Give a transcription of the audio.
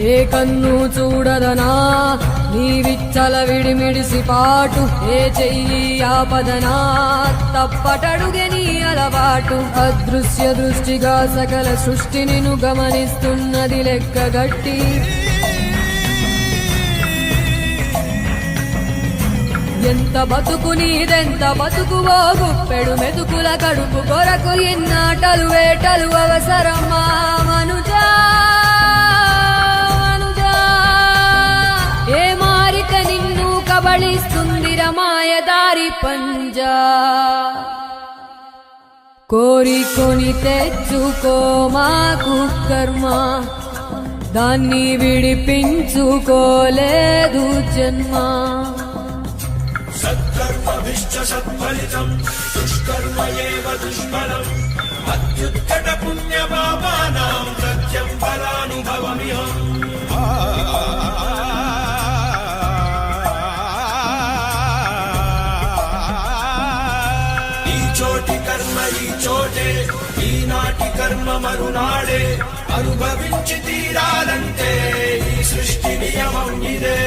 ఏ కన్ను చూడదనా నీ విచ్చల విడిమిడిసి పాటు, ఏ చెయ్యి ఆపదనా తప్పటడుగే నీ అలవాటు. అదృశ్య దృష్టిగా సకల సృష్టిని ను గమనిస్తున్నది లెక్కగట్టి, ఎంత బతుకు నీదెంత బతుకువో గుప్పెడు మెతుకుల కడుపు కొరకు ఎన్నాటలు వేటలు అవసరమా మనుజా మనుజా. ఏ మారిక నిన్ను కబళిస్తుందిర మాయదారి పంజా. కోరికొని తెచ్చుకో మాకు కర్మ, దాన్ని విడిపించుకోలేదు జన్మ. సత్కర్మభిశ్చ సత్ఫలితం దుష్కర్మ ఏవ దుష్ఫలం. అత్యుత్కట పుణ్యపాపానాం సత్యం ఫలానుభవమిహం. ఈ చోటి కర్మ ఈ చోటే, ఈనాటి కర్మ మరునాడే. అనుభవించి తీరాలంటే ఈ సృష్టి నియమం ఇదే.